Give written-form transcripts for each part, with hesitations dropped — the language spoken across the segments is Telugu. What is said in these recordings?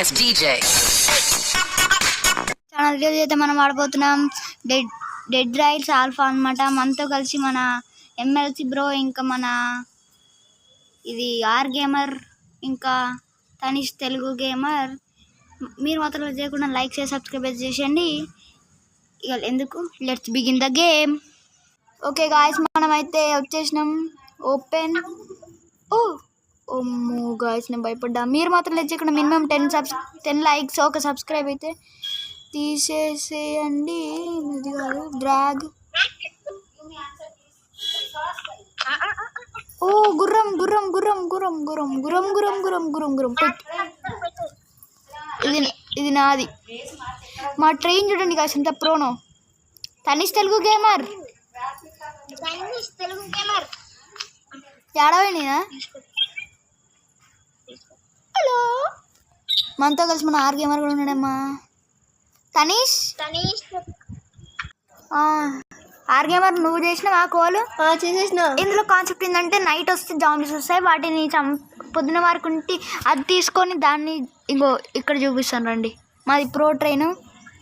ass DJ. ఛానల్ వీడియోస్ అయితే మనం ఆడబోతున్నాం డెడ్ రైట్స్ ఆల్ఫా అన్నమాట. మనతో కలిసి మన ఎమ్మెల్సీ బ్రో, ఇంకా మన ఇది ఆర్ గేమర్, ఇంకా తనీష్ తెలుగు గేమర్. మీరు మాత్రం చేయకుండా లైక్ చేసి సబ్స్క్రైబ్ చేసేయండి. ఇక ఎందుకు, let's begin the game. Okay guys, మనమైతే వచ్చేసినాం. ఓపెన్. ఓమ్మో గాయస్, నేను భయపడ్డా. మీరు మాత్రం లేచకుండా మినిమం 10 లైక్స్, ఒక సబ్స్క్రైబ్ అయితే తీసేసేయండి. ఇది కాదు, డ్రాగ్. ఓ గుర్రం గుర్రం గుర్రం గుర్రం గుర్రం గుర్రం గుర్రం గుర్రం గుర్రం గుర్రం ఇది నాది. మా ట్రైన్ చూడండి గాయస్, ఎంత ప్రోనో. తనీష్ తెలుగు గేమర్ ఏడవండినా. హలో, మనతో కలిసి మన ఆర్ గేమర్ కూడా ఉన్నాడమ్మా. తనీష్ ఆర్ గేమర్, నువ్వు చేసినావు ఆ కోల్? చేసేసిన. ఇందులో కాన్సెప్ట్ ఏంటంటే, నైట్ వస్తే జాంబీస్ వస్తాయి, వాటిని పొద్దున వరకు ఉంటే అది తీసుకొని దాన్ని ఇంకో ఇక్కడ చూపిస్తాను రండి. మాది ప్రో ట్రైన్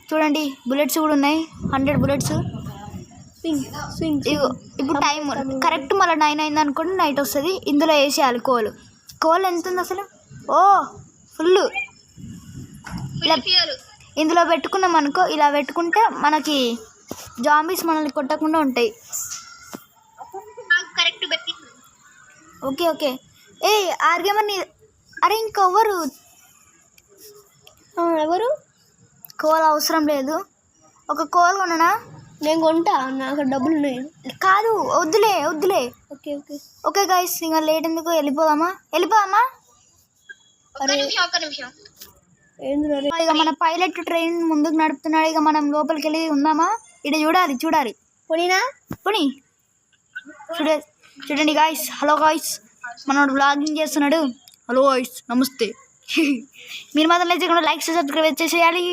చూడండి, బుల్లెట్స్ కూడా ఉన్నాయి, 100 బుల్లెట్స్. ఇప్పుడు టైం కరెక్ట్ మళ్ళీ 9 అయింది అనుకోండి, నైట్ వస్తుంది. ఇందులో వేసేయాలి కోల్ ఎంత ఉంది అసలు? ఓ ఫుల్. ఇందులో పెట్టుకున్నాం అనుకో, ఇలా పెట్టుకుంటే మనకి జాంబీస్ మనల్ని కొట్టకుండా ఉంటాయి. Okay okay. ఏ ఆర్గేమని, అరే ఇంకెవ్వరు ఎవరు కోల్ అవసరం లేదు. ఒక కోల్ కొననా? నేను కొంటా, నాకు డబ్బులు ఉన్నాయి. కాదు, వద్దులే వద్దులే. ఓకే ఓకే ఓకే గైస్, ఇంకా లేట్ ఎందుకు, వెళ్ళిపోదామా? ఇక మన పైలట్ ట్రైన్ ముందుకు నడుపుతున్నాడు. ఇక మనం లోపలికి వెళ్ళి ఉందామా? ఇక్కడ చూడాలి. పోనీ చూడండి గాయస్. హలో గాయస్, మనోడు వ్లాగింగ్ చేస్తున్నాడు. హలో గాయస్, నమస్తే. మీరు మాత్రం లేచకుండా లైక్ సబ్స్క్రైబ్ చేసేయాలి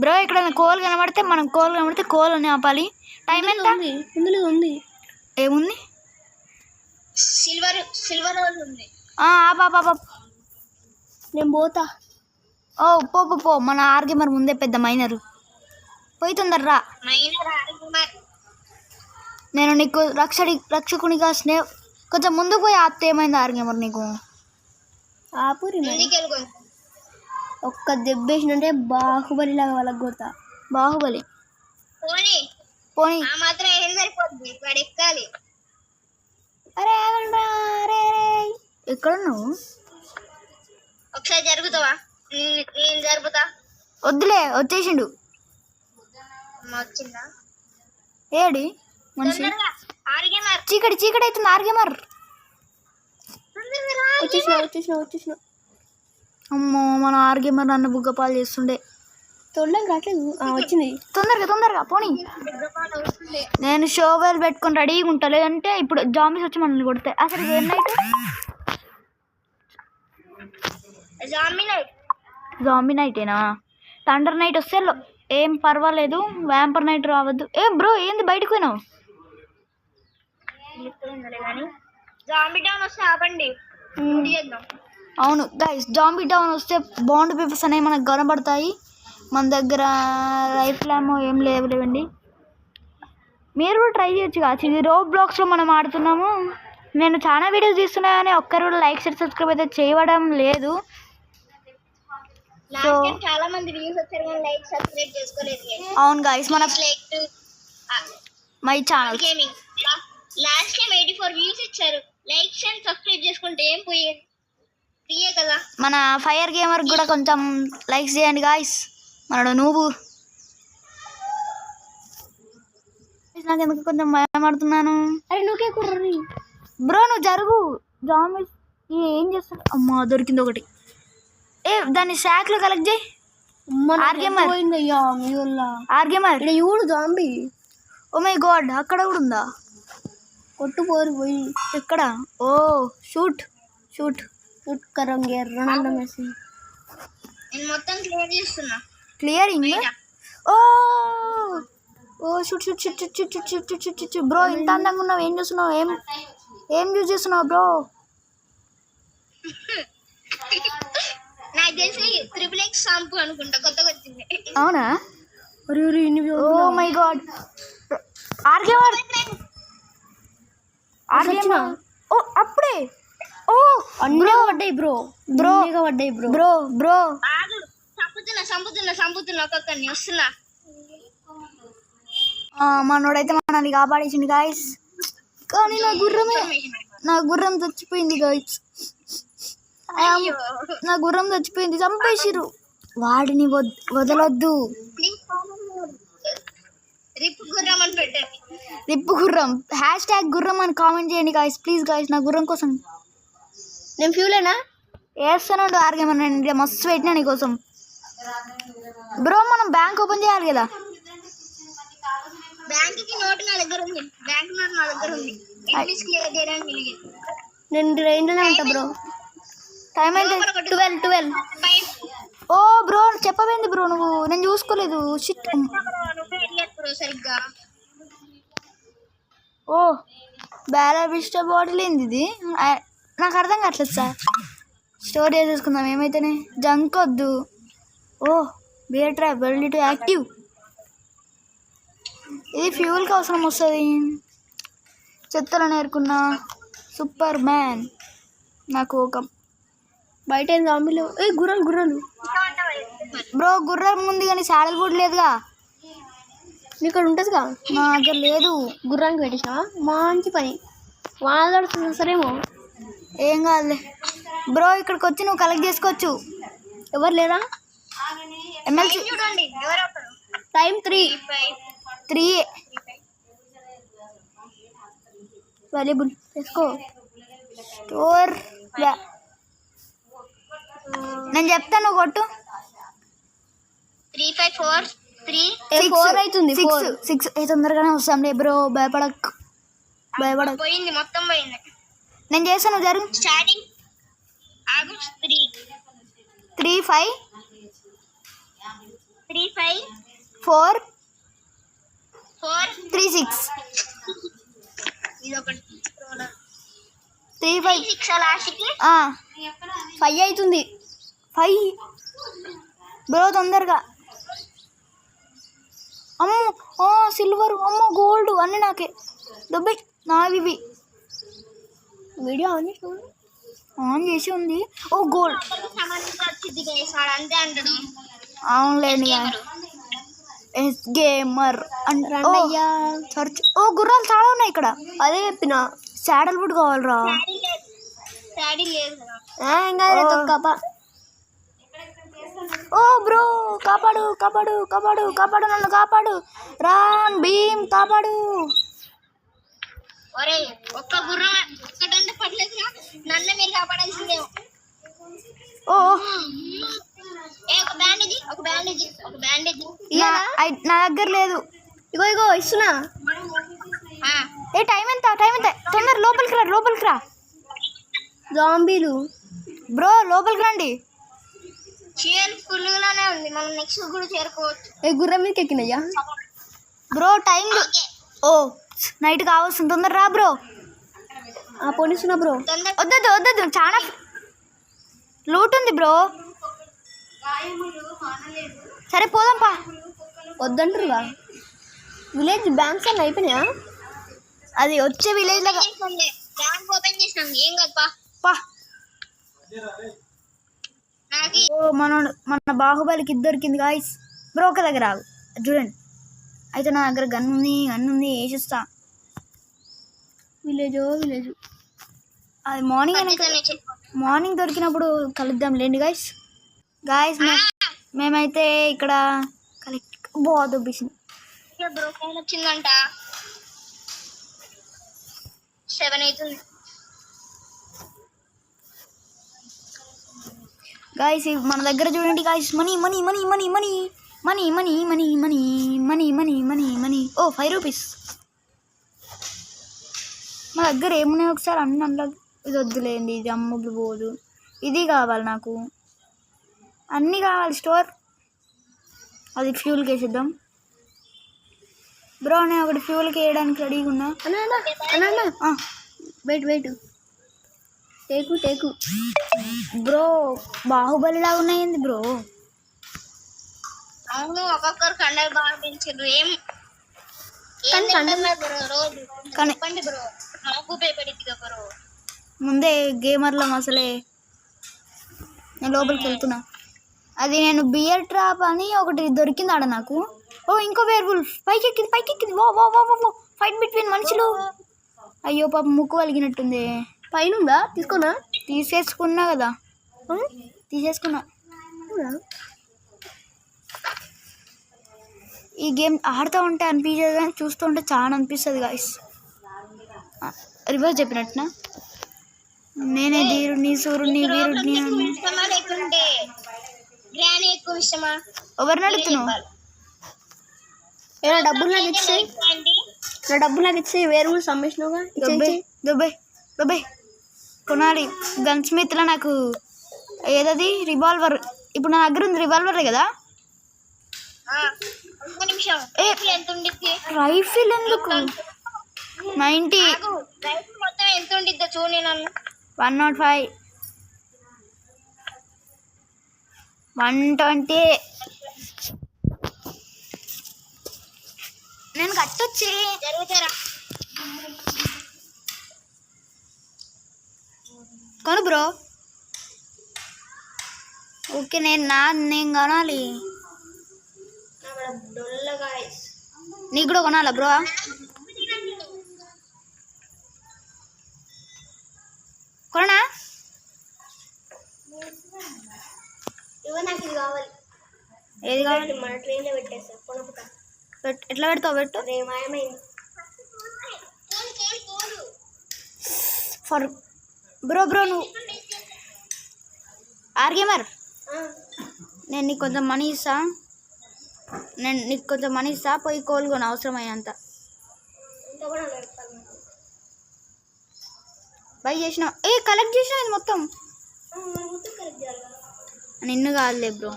బ్రో. ఇక్కడ కోల్ కనబడితే కోల్ అని ఆపాలి. టైం ఎంత? ఇందులో ఉంది. ఏముంది? సిల్వర్ ఉంది. ఆపా, నేను పోతా. ఓ పో. మన ఆర్గ్యుమర్ ముందే పెద్ద మైనరు. పోయి తొందర్రా. నేను నీకు రక్షకునిగా కొంచెం ముందుకు పోయి ఆపితే ఏమైంది ఆర్గ్యుమర్ నీకు? ఆపురి ఒక్క దెబ్బేసినంటే బాహుబలి లాగా వాళ్ళకి కొడతా. బాహుబలి పోనీ. అరే ఎక్కడున్నావు? ఒకసారి జరుగుతావా? నేను జరుపుతా. వద్దులే, వచ్చేసిండు. ఏడి మనిషి? చీకటి అవుతుంది. ఆర్గేమర్ వచ్చేసిన. అమ్మో, మన ఆర్గేమర్ నన్ను బుగ్గపాలు చేస్తుండే. తొందరగా రావట్లేదు. వచ్చింది. తొందరగా పోనీ. నేను షోవెల్ పెట్టుకొని రెడీగా ఉంటా, లేదంటే ఇప్పుడు జాంబీస్ వచ్చి మనల్ని కొడతాయి. అసలు ఏం నైట్? జాంబీ నైటేనా? థండర్ నైట్ వస్తే ఏం పర్వాలేదు, వ్యాంపర్ నైట్ రావద్దు. ఏ బ్రో, ఏంది బయటకు పోయినావు? అవును గైస్, జాంబీ డౌన్ వస్తే బాండ్ పేపర్స్ అనేవి మనకు కనబడతాయి. మన దగ్గర రైఫిల్ ఏమో ఏం లేవండి. మీరు కూడా ట్రై చేయొచ్చు కాదు. ఇది రోబ్లాక్స్లో మనం ఆడుతున్నాము. నేను చాలా వీడియోస్ తీస్తున్నా కానీ ఒక్కరు కూడా లైక్ షేర్ సబ్స్క్రైబ్ అయితే చేయడం లేదు. చాలా మంది వ్యూస్ వచ్చారు కానీ లైక్ సబ్స్క్రైబ్ చేసుకోలేదు. అవును గైస్, మన my channel last time 84 views ఇచ్చారు. లైక్ అండ్ సబ్స్క్రైబ్ చేసుకుంటే ఏం పోయేది, ఫ్రీయే కదా. మన ఫైర్ గేమర్ కూడా కొంచెం లైక్స్ చేయండి గాయస్. మనడు నువ్వు నాకు ఎందుకు కొంచెం భయపడుతున్నాను. అరే నువ్వుకే కుర్రీ బ్రో, నువ్వు జరుగు. జాంబీస్ ఏం చేస్తాను? అమ్మా, దొరికింది ఒకటి. దాన్ని శాక్లో కలెక్ట్ చేయి. ఆర్గేమర్ చూడు జాంబీ. ఓ మై గాడ్, అక్కడ కూడా ఉందా? కొట్టుపోరు పోయి. ఎక్కడ? ఓ షూట్ కరంగే రొనాల్డో మెస్సీ. నేను మొత్తం క్లియర్ చేస్తున్నా. క్లియరింగ్? ఓ షూట్ బ్రో. ఇంత అందంగా ఉన్నావు, ఏం చేస్తున్నావు? ఏం యూజ్ చేస్తున్నావు బ్రో? నాకు తెలిసి XXX షాంపూ అనుకుంటా, కొత్తగా వచ్చింది. అవునా? Oh my God. ఆర్గేమర్ ఓ అప్పుడే ఓ అన్నీ పడ్డాయి బ్రో పడ్డాయి బ్రో బ్రో సంపుతున్నా ఒక్కొక్కరిని వస్తున్నా. మనోడైతే మనల్ని కాపాడేసింది గాయస్. కానీ నా గుర్రం చచ్చిపోయింది గాయస్. నా గుర్రం చచ్చిపోయింది, చంపేసిరు. వాడిని వదలొద్దు. రిప్ గుర్రం అని పెట్టండి. రిప్ గుర్రం #గుర్రం అని కామెంట్ చేయండి గాయస్ ప్లీజ్ గాయస్. నా గుర్రం కోసం నేను ఫ్యూలేనా వేస్తాను. ఆర్గేమన్నా మస్తు పెట్టినా నీకోసం బ్రో. మనం బ్యాంక్ ఓపెన్ చేయాలి కదా. బ్యాంక్ కి నోట్ నా దగ్గర ఉంది. బ్యాంక్ నోట్ నా దగ్గర ఉంది. ఇంగ్లీష్ క్లియర్ చేయడానికి నేను ట్రైన్లోనే ఉంటా బ్రో. టైం అయితే 12. ఓ బ్రో చెప్పవేంది బ్రో నువ్వు? నేను చూసుకోలేదు. షిట్. సరిగ్గా ఓ బ్యాలబిస్టా బాటిల్ ఏంది ఇది? నాకు అర్థం కావట్లేదు సార్. స్టోర్ చేసేసుకుందాం ఏమైతేనే. జంక్ వద్దు. ఓ బియర్ ట్రాప్ వెల్డీ టు యాక్టివ్. ఇది ఫ్యూల్కి అవసరం వస్తుంది. చెత్తలో నేర్చుకున్నా. Super man. నాకు ఒక బయట ఏం జాంబీలు. గుర్రాలు బ్రో. గుర్రం ఉంది కానీ సాడల్ బోర్డు లేదుగా. నీకు ఇక్కడ ఉంటుందిగా. నా దగ్గర లేదు. గుర్రానికి పెట్టేసినావా? మంచి పని. వాళ్ళ సరేమో ఏం కాదులే బ్రో. ఇక్కడికి వచ్చి నువ్వు కలెక్ట్ చేసుకోవచ్చు. ఎవరు లేరా? ఎమ్మెల్సీ టైం 3 వాల్యుబుల్ తీసుకో. స్టోర్ నేను చెప్తాను, నువ్వు కొట్టు. 3 5 4 3 4 అవుతుంది. 6 తొందరగానే వస్తాంలే బ్రో. భయపడక్. పోయింది, మొత్తం పోయింది. నేను చేస్తాను జరుగు. స్టార్టింగ్ ఆగస్ట్ 3 5 4 3 6 ఇదొకటి 3 5 6 లాస్ట్కి 5 అవుతుంది. 5 బ్రో తొందరగా. అమ్మో సిల్వర్, అమ్మో గోల్డ్ అన్నీ నాకే. డబ్బై నావి. వీడియో ఆన్ చేసి ఉంది. ఓ గోల్డ్. అంతే అంటాడు. అవునులేండి. Gamer search. ఓ గుర్రాలు చాలా ఉన్నాయి ఇక్కడ. అదే చెప్పిన శాడల్ వుడ్ కావాలరా. ఓ బ్రో కాపాడు నన్ను కాపాడు. రాన్ భీమ్ కాపాడు. ఒరే ఒక్క గుర్రం ఒక్కటంటే పర్లేదురా, నన్ను మీరు కాపాడాల్సిందేమో. ఓ ఒక బ్యాండేజ్ నా దగ్గర లేదు. ఇగో ఇస్తున్నా. టైం ఎంత తొందర లోపలికి రా. జాంబీలు బ్రో లోపలికి రండి. చీర ఫుల్గానే ఉంది, మనం నెక్స్ట్ కూడా చేరుకోవచ్చు. గుర్రం మీదకి ఎక్కినయ్యా బ్రో. టైం ఓ నైట్ కావాల్సింది. తొందర రా బ్రో. పోనిస్తున్నా బ్రో. వద్దద్దు చాలా లూట్ ఉంది బ్రో. సరే పోదాంపా. వద్దంటారుగా. విలేజ్ బ్యాంక్స్ అన్నీ అయిపోయినాయా? అది వచ్చే విలేజ్ లాగా బ్యాంక్ ఓపెన్ చేసినాం. ఏం కాదు పా. మన బాహుబలికి దొరికింది గాయస్. బ్రో ఒక దగ్గర ఆగు చూడండి. అయితే నా దగ్గర గన్ ఉంది వేసిస్తా. విలేజ్ అది మార్నింగ్ దొరికినప్పుడు కలుద్దాం లేండి గాయస్. మేమైతే ఇక్కడ కలెక్ట్ దొబ్బేసింది. వచ్చిందంట 7 అవుతుంది. గాయస్ మన దగ్గర చూడండి గాయస్. మనీ. ఓ 5 రూపీస్. మా దగ్గర ఏమున్నాయి ఒకసారి అన్నీ అందులో. ఇది వద్దులేండి, ఇది అమ్ముడు పోదు. ఇది కావాలి నాకు, అన్నీ కావాలి. స్టోర్ అది ఫ్యూల్కి వేసిద్దాం బ్రో. నేను ఒకటి ఫ్యూల్కి వేయడానికి రెడీగా ఉన్నా. వెయిట్ టేకు బ్రో బాహుబలిలా ఉన్నాయింది బ్రో. అవును, ఒక్కొక్కరు కండలు బాగా పెంచారు. ఏం బ్రో రోజు చెప్పండి బ్రో, నాకు భయపడిద్దిగా బ్రో. ముందే గేమర్లో అసలే. నేను లోపలికి వెళ్తున్నా. అది నేను బియర్ ట్రాప్ అని ఒకటి దొరికింది ఆడ నాకు. ఓ ఇంకో వేర్వుల్ఫ్ పైకెక్కింది. వో వో వో వో ఫైట్ బిట్వీన్ మనుషులు. అయ్యో పాప ముక్కు వలిగినట్టుంది. పైన ఉందా? తీసుకున్నా కదా. తీసేసుకున్నా. ఈ గేమ్ ఆడుతూ ఉంటే అనిపించదు కానీ చూస్తూ ఉంటే చాలా అనిపిస్తుంది గాయస్. రివర్స్ చెప్పినట్టునా నేనే ధీరుని సూర్యుని వీరుడిని. ఎవరిని అడుగుతున్నావు? డబ్బులు నాకు ఇచ్చి వేరు సమ్మేసినవుగా. దుబాయ్ కొనాలి. గన్ స్మిత్లో నాకు ఏదది రివాల్వర్. ఇప్పుడు నా దగ్గర ఉంది రివాల్వరే కదా. రైఫిల్ ఎందుకు 90 మొత్తం ఎంత ఉండిద్దో చూడండి. నన్ను 105 120 నేను కట్టొచ్చి జరుగుతారా కొను బ్రో. ఓకే నేను కొనాలి. నీకు కూడా కొనాలా బ్రో? కొనా నాకు ఇది కావాలి. ఏది కావాలి? మన ట్రైన్లో పెట్టేస్తా. కొనుక్కుంటా. ఎట్లా పెడతావు? పెట్టు. ఫర్ బ్రో నువ్వు ఆర్గేమర్. నేను నీకు కొంచెం మనీ ఇస్తా. పోయి కోలుకొని అవసరమైనంత బై చేసినావు. కలెక్ట్ చేసినావు ఇది మొత్తం. నిన్ను కాదులే బ్రో.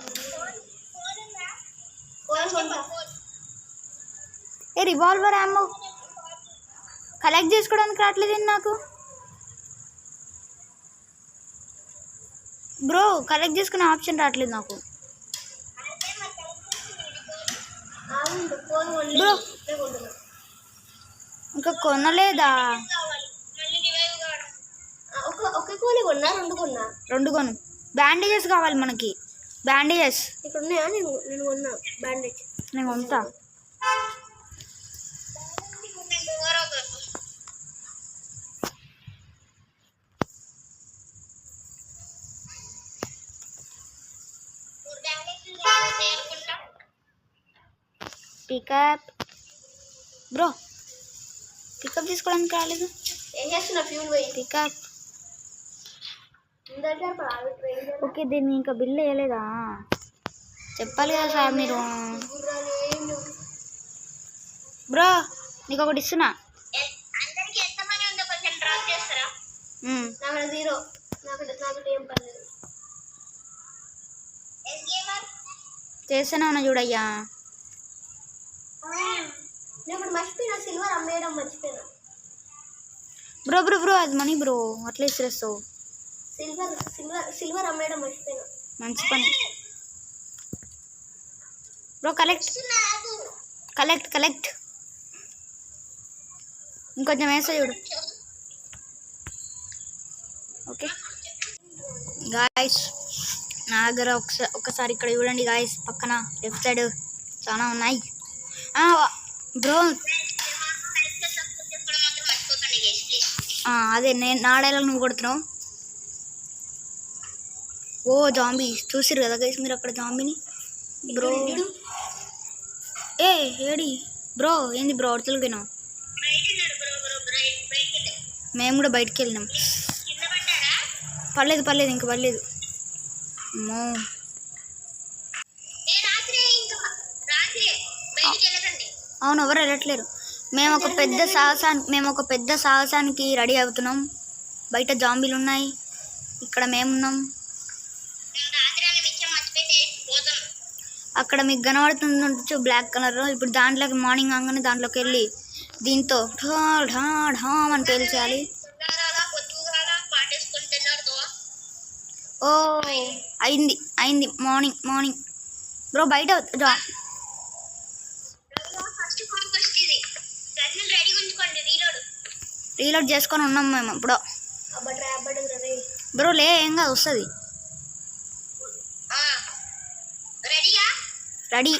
రివాల్వర్ యామో కలెక్ట్ చేసుకోవడానికి రావట్లేదు నాకు బ్రో. కలెక్ట్ చేసుకునే ఆప్షన్ రావట్లేదు నాకు బ్రో. ఇంకా కొనలేదా? రెండు కొను. బ్యాండేజెస్ కావాలి మనకి. బ్యాండేజెస్ ఇక్కడ ఉన్నాయా? నేను కొన్నా బ్యాండేజ్. నేను కొంటా. Pickup bro. పికప్ తీసుకోవడానికి రాలేదు. ఏం చేస్తున్నా? ఫ్యూల్ పోయి పికప్. ఓకే దీన్ని ఇంకా బిల్ వేయలేదా? చెప్పాలి కదా సార్ మీరు. బ్రో నీకు ఒకటి ఇస్తున్నా. చేస్తూనే ఉన్నా చూడయ్యా. బ్రో అది మనీ బ్రో. అట్లా ఇస్తావు. సిల్వర్ అమ్మేయడం మర్చిపోయినా. మంచి పని బ్రో. కలెక్ట్ ఇంకొంచెం వేస్తా చూడు. ఓకే గాయస్ నా దగ్గర ఒకసారి ఇక్కడ చూడండి గాయస్. పక్కన లెఫ్ట్ సైడ్ చాలా ఉన్నాయి బ్రో. అదే నా డైలాగ్ నువ్వు కొడుతున్నావు. ఓ జాంబీ చూసిరు కదా గైస్ మీరు అక్కడ జాంబీని. బ్రో ఏడి బ్రో? ఏంది బ్రో అవతలకినా? మేము కూడా బయటికి వెళ్ళినాం. పర్లేదు ఇంకా పర్లేదు. అమ్మో అవును ఎవరు వెళ్ళట్లేరు. మేము ఒక పెద్ద సాహసానికి రెడీ అవుతున్నాం. బయట జాంబీలు ఉన్నాయి, ఇక్కడ మేమున్నాం. అక్కడ మీకు కనబడుతుండొచ్చు బ్లాక్ కలర్. ఇప్పుడు దాంట్లోకి మార్నింగ్ కాగానే దాంట్లోకి వెళ్ళి దీంతో ఢా ఢా ఢా అని పేల్చేయాలి. ఓ అయింది అయింది మార్నింగ్ బ్రో బయట రీలోడ్ చేసుకొని ఉన్నాం మేము ఇప్పుడు బ్రో లే ఏం కాదు వస్తుంది రెడీ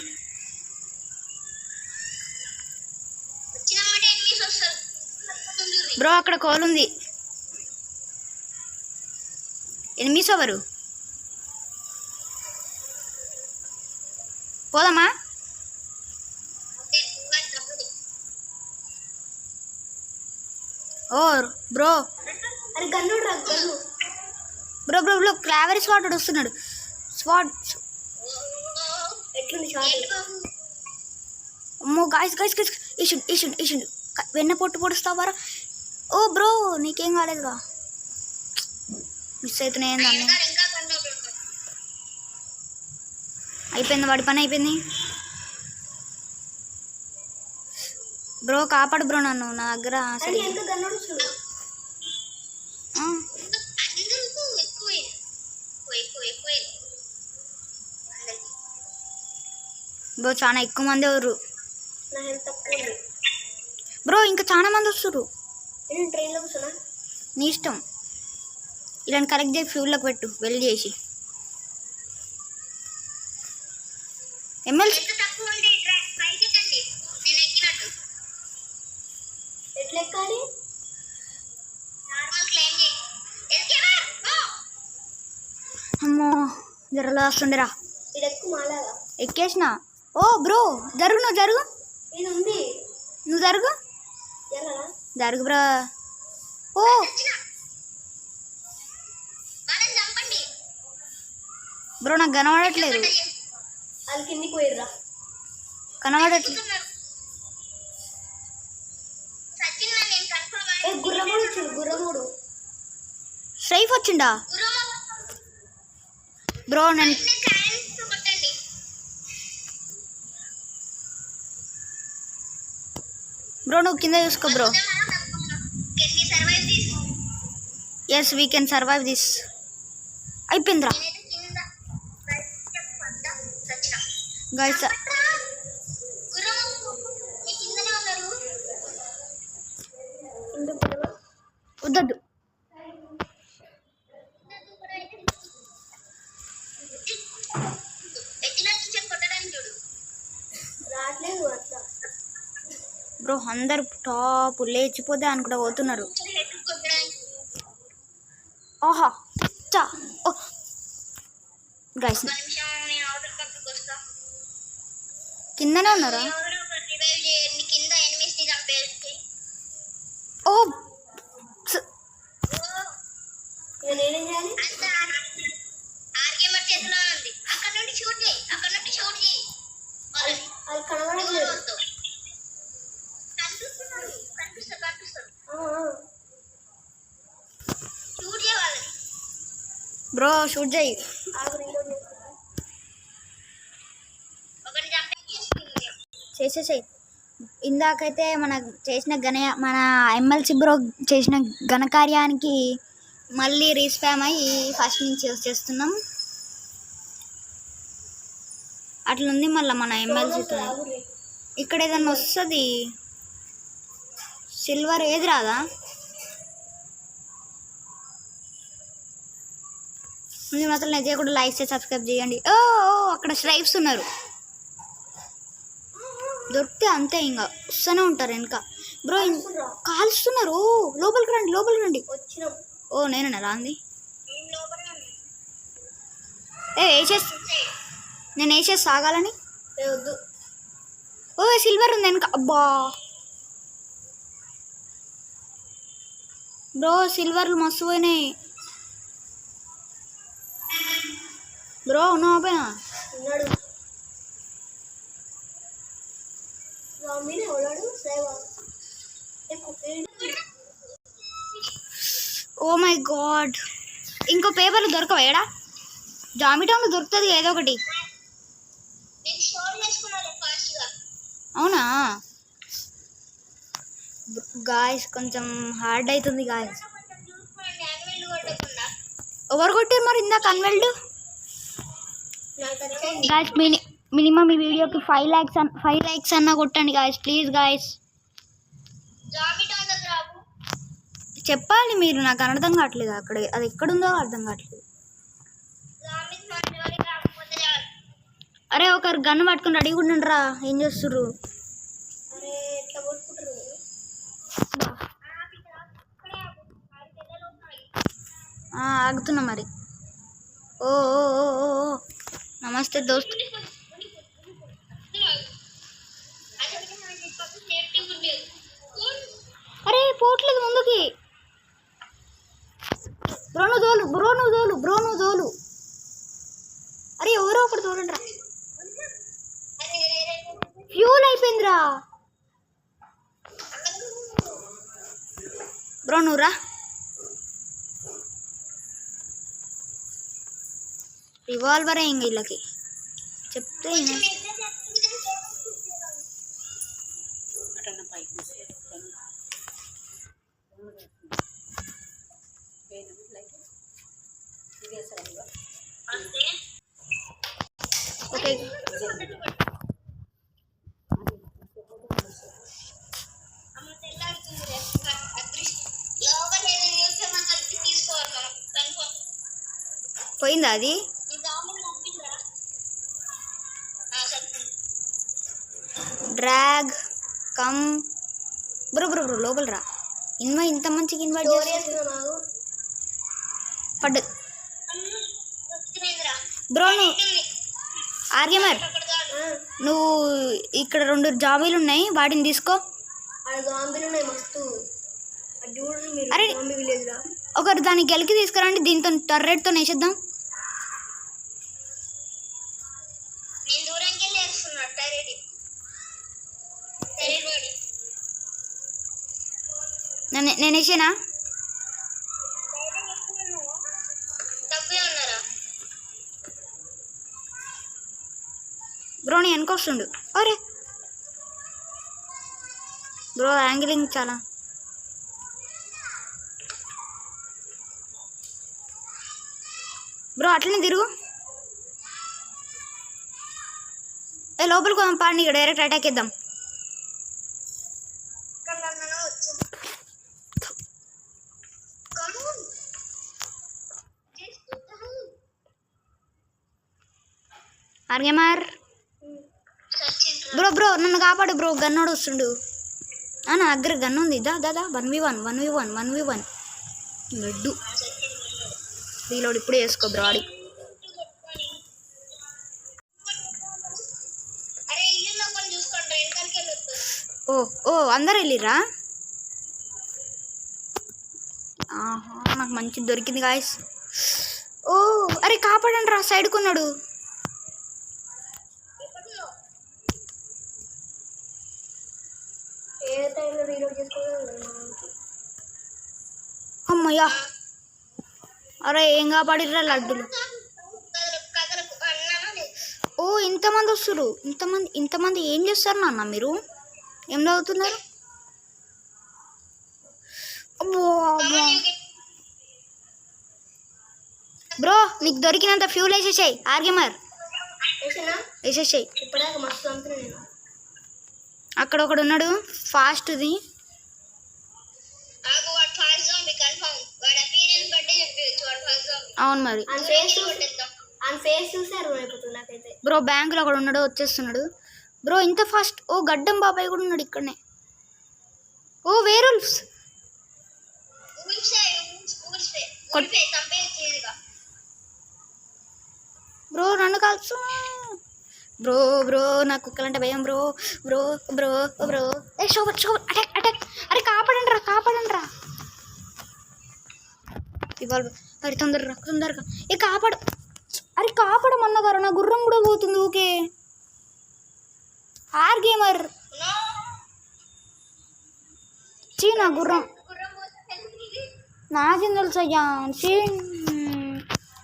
బ్రో అక్కడ కాల్ ఉంది ఎనిమిస్ ఎవరు పోదామా ఓ బ్రో బ్రో క్లావరీ స్వాట్ వస్తున్నాడు స్వాట్ అమ్మో గాయస్ ఇషుండు వెన్న పొడుస్తావారా ఓ బ్రో నీకేం కాలేదుగా మిస్ అవుతున్నాయి ఏందన్నీ అయిపోయింది వాడి పని అయిపోయింది బ్రో కాపాడు బ్రో నన్ను నా దగ్గర బ్రో చాలా ఎక్కువ మంది ఎవరు బ్రో ఇంకా చాలా మంది వస్తారు నీ ఇష్టం ఇలా కరెక్ట్ చేసి ఫ్యూల్లోకి పెట్టు వెళ్ళి చేసి ఎమ్మెల్సీ అమ్మో జరలో వస్తుండరా ఎక్కేసిన ఓ బ్రో జరుగు నువ్వు జరుగు బ్రో ఓ బ్రో నాకు కనబడట్లేదు కనబడట్లేదు స్ట్రైఫ్ వచ్చిండా బ్రో నేను బ్రో నువ్వు కింద చూసుకో bro yes we can survive this అయిపోయిందిరా గైస్ వద్దద్దు బ్రో అందరు టాప్ లేచిపోతే అనుకుంటా పోతున్నారు ఆహా చా ఓ గైస్ కిందనే ఉన్నారా ఓ బ్రో షూట్ చేయి చేసేసాయి ఇందాకైతే మన ఎమ్మెల్సీ బ్రో చేసిన ఘనకార్యానికి మళ్ళీ రీస్పామ్ అయ్యి ఫస్ట్ నుంచి చేస్తున్నాం అట్లుంది మళ్ళీ మన ఎమ్మెల్సీతో ఇక్కడ ఏదన్నా వస్తుంది సిల్వర్ ఏది రాదా ముందు మాత్రం నేను కూడా లైక్ చేసి సబ్స్క్రైబ్ చేయండి ఓ అక్కడ స్ట్రైప్స్ ఉన్నారు దొరికితే అంతే ఇంకా వస్తూనే ఉంటారు వెనక బ్రో కాల్స్తున్నారు లోపలికి రండి ఓ నేనన్నా రాంది నేను వేసేసి సాగాలని వద్దు ఓ సిల్వర్ ఉంది వెనక అబ్బా బ్రో సిల్వర్లు మస్తు పోయినాయి బ్రో ఉన్నావా పైన ఓ మై గాడ్ ఇంకో పేపర్లు దొరకవా ఏడా జామిటంలో దొరుకుతుంది ఏదో ఒకటి అవునా గాయస్ కొంచెం హార్డ్ అవుతుంది గాయస్ ఎవరు కొట్టారు మరి ఇందాక అన్వెల్డ్ గాయస్? మినిమం ఈ వీడియోకి 5 లైక్స్ అన్నా కొట్టండి గాయస్, ప్లీజ్ గాయస్. చెప్పాలి మీరు, నాకు అర్థం కావట్లేదు అక్కడ అది ఎక్కడుందో అర్థం కావట్లేదు. అరే ఒకరు గన్ను పట్టుకుని రెడీ ఉండండిరా, ఏం చేస్తుర్రు? ఆగుతున్నా మరి. ఓ ఓ ఓ ఓ ఓ. నమస్తే దోస్త్. అరే పోట్లేదు ముందుకి. బ్రో నువ్వు తోలు. అరే ఎవరో ఒకటి తోలండి రా. ఫ్యూల్ అయిపోయిందిరా. బ్రో నువ్వు రా. రివాల్వరే ఇంక వీళ్ళకి చెప్తే ఓకే. పోయిందా అది? డ్రాగ్ కమ్ బ్రో లోపల రా. ఇంత మంచిగా ఇన్వైట్ పడ్డు బ్రో. నువ్వు ఆర్గ్యమర్, నువ్వు ఇక్కడ 2 జాబీలు ఉన్నాయి, వాటిని తీసుకో. అరే ఒకరు దాన్ని గెలికి తీసుకురండి, దీంతో టర్రెట్తో వేసేద్దాం. నేను వేసానా? బ్రో నీ వెనక వస్తుండు. అరే బ్రో యాంగిలింగ్ చాలా. బ్రో అట్లనే తిరుగు. లోపలికి పాడిని, ఇక డైరెక్ట్ అటాక్ ఇద్దాం. ఆర్గేమార్ బ్రో నన్ను కాపాడు బ్రో, గన్నోడు వస్తుండు. నా దగ్గర గన్ను ఉంది. దాదా 1v1 లడ్డు రీలోడ్ ఇప్పుడే వేసుకో బ్రో. ఆడి ఓ అందరు వెళ్ళిర్రా? నాకు మంచిది దొరికింది గాయస్. ఓ అరే కాపాడండి రా, సైడ్ కొన్నాడు. అమ్మయ్యా, అరే ఏం కాపాడిర్రా లడ్డులు. ఓ ఇంతమంది వస్తారు. ఇంతమంది ఏం చేస్తారు నాన్న? మీరు ఏం చదువుతున్నారు? బ్రో నీకు దొరికినంత ఫ్యూల్ వేసేసాయి. ఆర్గ్యమర్ వేసేసాయి. అక్కడ ఒకడు ఉన్నాడు ఫాస్ట్ది. అవును మరి బ్రో. బ్యాంకులో ఒకడు ఉన్నాడు, వచ్చేస్తున్నాడు బ్రో ఇంత ఫాస్ట్. ఓ గడ్డం బాబాయ్ కూడా ఉన్నాడు ఇక్కడనే. ఓ వేరుల్ఫ్స్ బ్రో నన్ను కాల్చు బ్రో నాకు కుక్కలంటే భయం బ్రో. ఏ షోబర్ అటాక్. అరే కాపాడండి రా. ఇవాళ మరి తొందరగా ఏ కాపాడు. అరే కాపాడమన్నగారు, నా గుర్రం కూడా పోతుంది ఓకే. ఆర్గేమర్ నా గుర్రం నాకేం తెలుసు అయ్యా.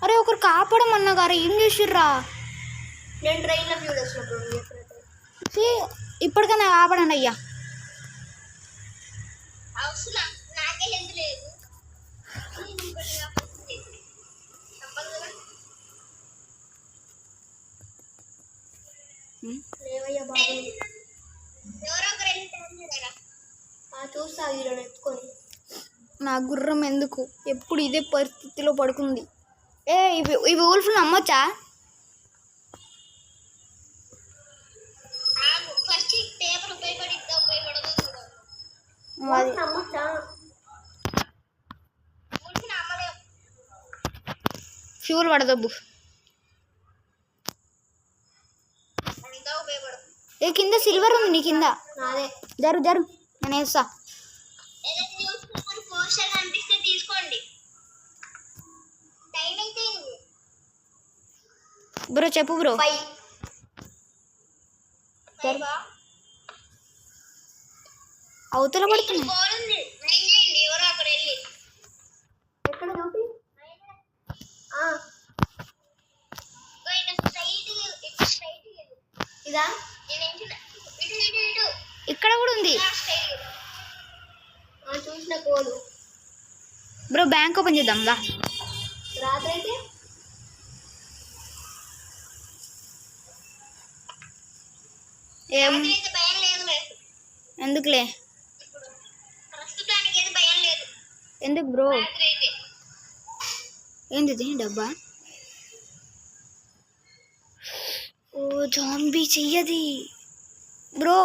అరే ఒకరు కాపాడమన్నగారు, ఏం చేసిర్రా? ఇప్పటికైనా కాపాడండి అయ్యా. లేవయ్యా బాబు. చూస్తా వీడియో ఎత్తుకొని. నా గుర్రం ఎందుకు ఎప్పుడు ఇదే పరిస్థితిలో పడుకుంది. ఇవి ఊల్ఫ్లు నమ్మొచ్చా? ఫ్యూల్ పడదబ్బు. ఏ కింద సిల్వర్ ఉంది నీ కింద. జరు జరు నేను వేస్తా. బ్రో చెప్పు బ్రో. అవతల పడుతుంది. ఇక్కడ కూడా ఉంది చూసిన కోలు. బ్రో బ్యాంక్ ఓపెన్ చేద్దాం దా. రాత్రి అయితే ఎందుకులే ఎందుకు బ్రో? ఏంది డబ్బా? ఓ జాంబీ చెయ్యది బ్రో.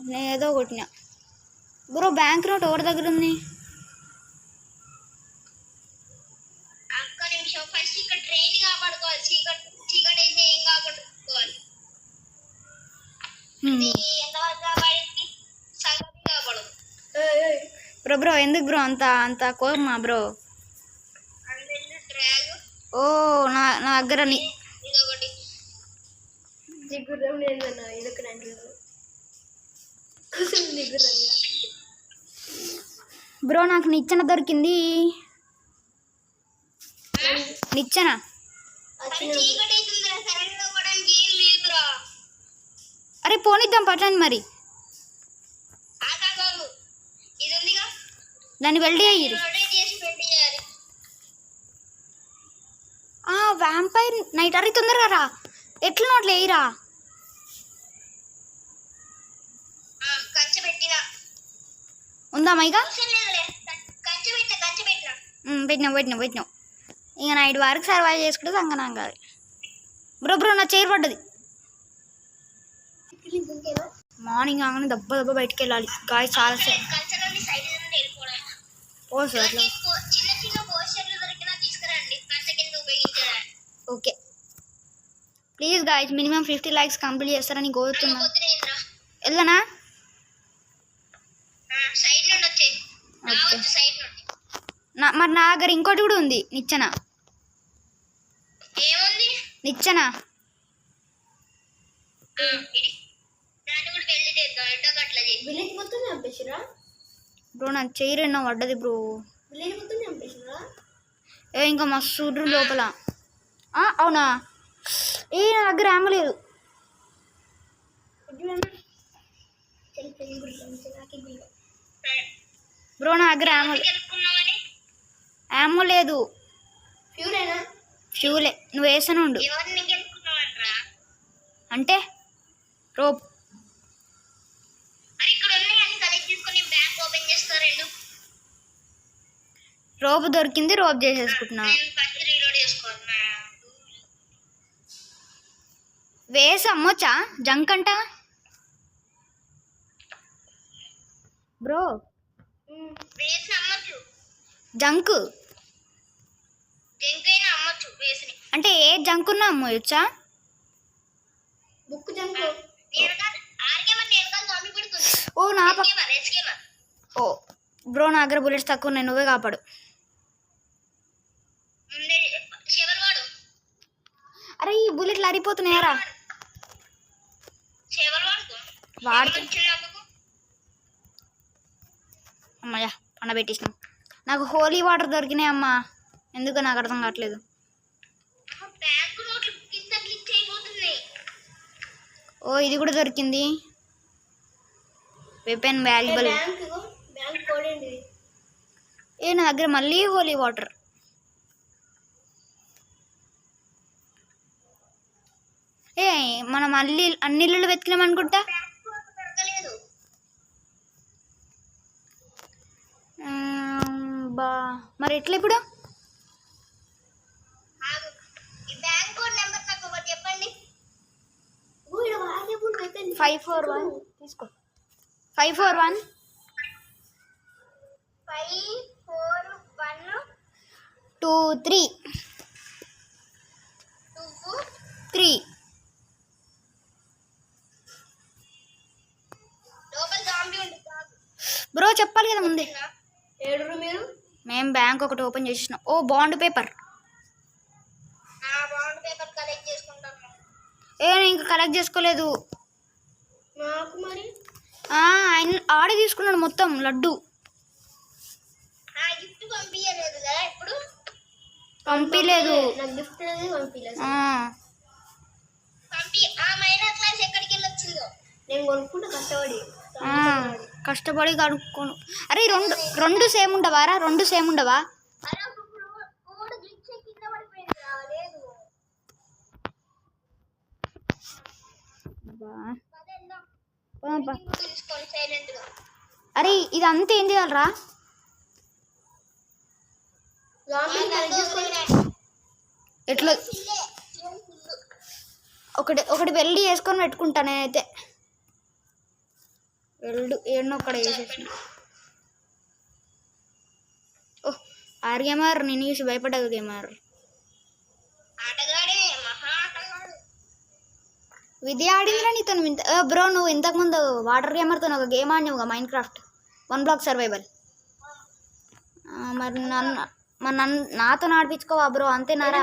నేను ఏదో కొట్టినా బ్రో. బ్యాంక్ నోట్ ఎవరి దగ్గర ఉంది? బ్రో బ్రో ఎందుకు బ్రో అంత కోరమా బ్రో? ఓ నా దగ్గర బ్రో నాకు నిచ్చెన దొరికింది. నిచ్చెన అరే పోనిద్దాం పట్టండి మరి. దాన్ని వెల్డి అయ్యారు. వ్యాంపైర్ నైట్ అరే తొందరగా రా. ఎట్లా నోట్లు వేయరా? ఉందా మైగా? పెట్టినావు ఇక నైట్ వరకు సర్వైవ్ చేసుకుంటే సంగనం కాదు. బ్రో బ్రో నా చైర్ పడ్డది. మార్నింగ్ కాగానే దెబ్బ బయటికి వెళ్ళాలి గాయ చాలా okay. Please guys minimum 50 likes complete చేస్తారని కోరుతున్నా. వెళ్ళనా? మరి నా దగ్గర ఇంకోటి కూడా ఉంది నిచ్చెన. నిచ్చెన బ్రో నాకు చైర్ ఎన్నో పడ్డది బ్రో. ఇంకా మస్తు చూడ్రు లోపల. అవునా? నా దగ్గర ఏమో లేదు బ్రో. నా దగ్గర ఏమో లేదు. ఫ్యూలే నువ్వు వేసాను ఉండు అంటే రోప్. రోప్ దొరికింది, రోప్ చేసేసుకుంటున్నా. వేసి అమ్మొచ్చా జంక్ అంట బ్రో? జంక్ అంటే ఏ జంక్ ఉన్నా అమ్మొచ్చా? ఓ నా ఓ బ్రో నా దగ్గర బుల్లెట్స్ తక్కువ ఉన్నాయి, నువ్వే కాపాడు. అరే ఈ బుల్లెట్లు అరిపోతున్నాయారా? అమ్మయ్యా పండబెట్టేసినాం. నాకు హోలీ వాటర్ దొరికినాయి అమ్మా, ఎందుకో నాకు అర్థం కావట్లేదు. ఓ ఇది కూడా దొరికింది, వెపన్ వాల్యుబుల్. నా దగ్గర మళ్ళీ హోలీ వాటర్. మనం అన్ని ఇల్లులు వెతికినాం అనుకుంటా. బా మరి ఎట్లా ఇప్పుడు? 541 తీసుకో. 541 2 3 3. బ్రో చెప్పాలి కదా ముందే. మేము బ్యాంక్ ఒకటి ఓపెన్ చేసినాం. ఓ బాండ్ పేపర్. నేను ఇంకా కలెక్ట్ చేసుకోలేదు. ఆయన ఆడే తీసుకున్నాడు మొత్తం లడ్డు. పంపిలేదు. కష్టపడి కనుక్కోను. అరే రెండు సేమ్ ఉండవారా? రెండు సేమ్ ఉండవా? అరే ఇది అంతా ఏం చేయాలరా? ఎట్లా ఒకటి వెల్డ్ చేసుకొని పెట్టుకుంటా నేనైతే. వెల్డ్ ఏడనొక్కడ వేసేసిన. ఓ ఆర్ గేమర్ నేను చూసి భయపడ్డావు గేమర్. విధి ఆడిందిరా నీతో. బ్రో నువ్వు ఇంతకుముందు వాటర్ గేమర్తో ఒక గేమ్ ఆడినావుగా, మైండ్ క్రాఫ్ట్ 1 బ్లాక్ సర్వైవల్. మరి నాతో ఆడిపించుకోవా బ్రో? అంతేనారా?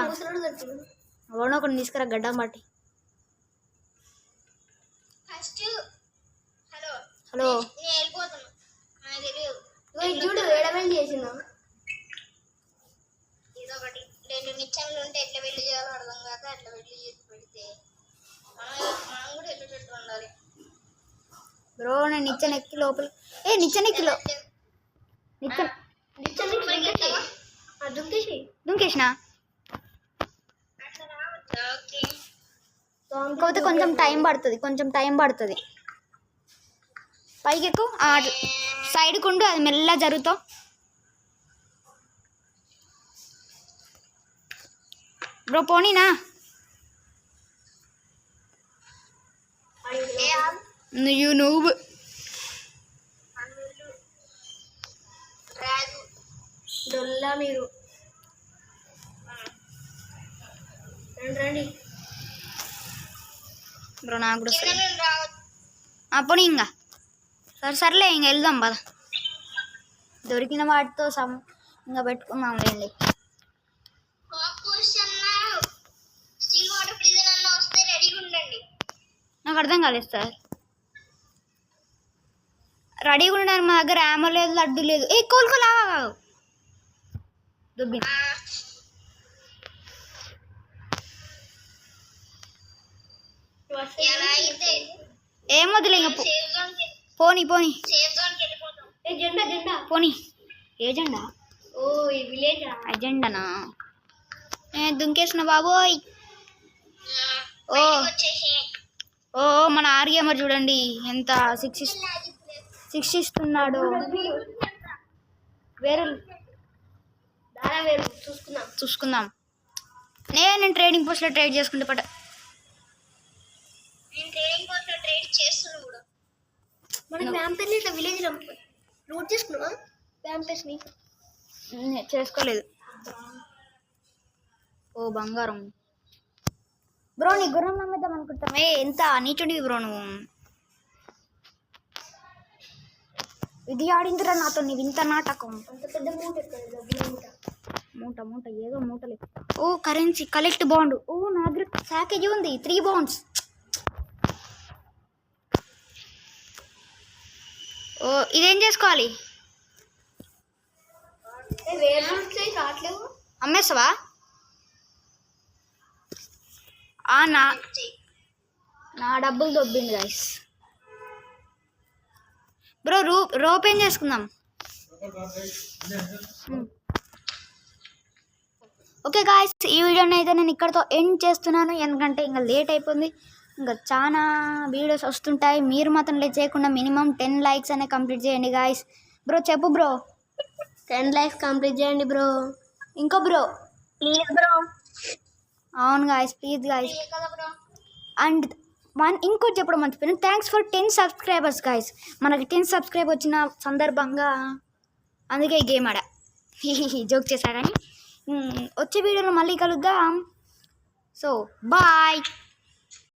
ఎవడో ఒకటి తీసుకురా గడ్డం బట్టి. హలో బ్రో నేను నిచ్చెన ఎక్కి లోపల. నిచ్చెన ఎక్కిలో దుంకేసిన. కాకపోతే కొంచెం టైం పడుతుంది. పైకి ఎక్కువ సైడ్కి ఉండు, అది మెల్ల జరుగుతావు. బ్రో పోనీనా? నువ్వు మీరు రండి బ్రో. నాకు కూడా పోనీ ఇంకా సర్లే ఇంకా వెళ్దాం పద. దొరికిన వాటితో ఇంకా పెట్టుకున్నాం లేండి. నాకు అర్థం కాలేదు సార్. రెడీగా ఉండడానికి మా దగ్గర యామ లేదు, లడ్డు లేదు. కోలుకోలాగా దుబ్బి ఏం వదిలే ఇంకా పోనీ పోనీ ఏ జెండా? అజెండానా? దుంకేసిన బాబోయ్. ఓ మన ఆర్గేమర్ చూడండి ఎంత శిక్షిస్తున్నాడు. వేరే చూసుకుందాం. నేను ట్రేడింగ్ పోస్ట్లో ట్రేడ్ చేసుకుంటే పట. చేసుకోలేదు. ఓ బంగారం బ్రో. నీ గుర్రం నమ్మేద్దాం అనుకుంటామే. ఎంత నీచుండి బ్రో నువ్వు. ఇది ఆడిందిరా నాతో నీవు ఇంత నాటకం. మూట ఏదో మూటలే. ఓ కరెన్సీ కలెక్ట్ బాండ్. ఓ నా దగ్గర ప్యాకేజ్ ఉంది 3 బాండ్స్. ఓ ఇదేం చేసుకోవాలి? అమ్మేస్తావా? నా డబ్బులు దొబ్బింది గైస్. బ్రో రోప్ ఏం చేసుకుందాం? ఓకే గాయస్, ఈ వీడియోని అయితే నేను ఇక్కడితో ఎండ్ చేస్తున్నాను. ఎందుకంటే ఇంకా లేట్ అయిపోయింది. ఇంకా చాలా వీడియోస్ వస్తుంటాయి. మీరు మాత్రం లేట్ చేయకుండా మినిమం 10 లైక్స్ అనే కంప్లీట్ చేయండి గాయస్. బ్రో చెప్పు బ్రో. 10 లైక్స్ కంప్లీట్ చేయండి బ్రో. ఇంకో బ్రో ప్లీజ్ బ్రో. అవును గాయస్, ప్లీజ్ గాయస్. అండ్ ఇంకోటి చెప్పడం మర్చిపోయాను, థ్యాంక్స్ ఫర్ 10 సబ్స్క్రైబర్స్ గాయస్. మనకి 10 సబ్స్క్రైబ్ వచ్చిన సందర్భంగా అందుకే ఈ గేమ్ ఆడా. జోక్ చేశా కానీ వచ్చే వీడియోలో మళ్ళీ కలుద్దాం. So bye.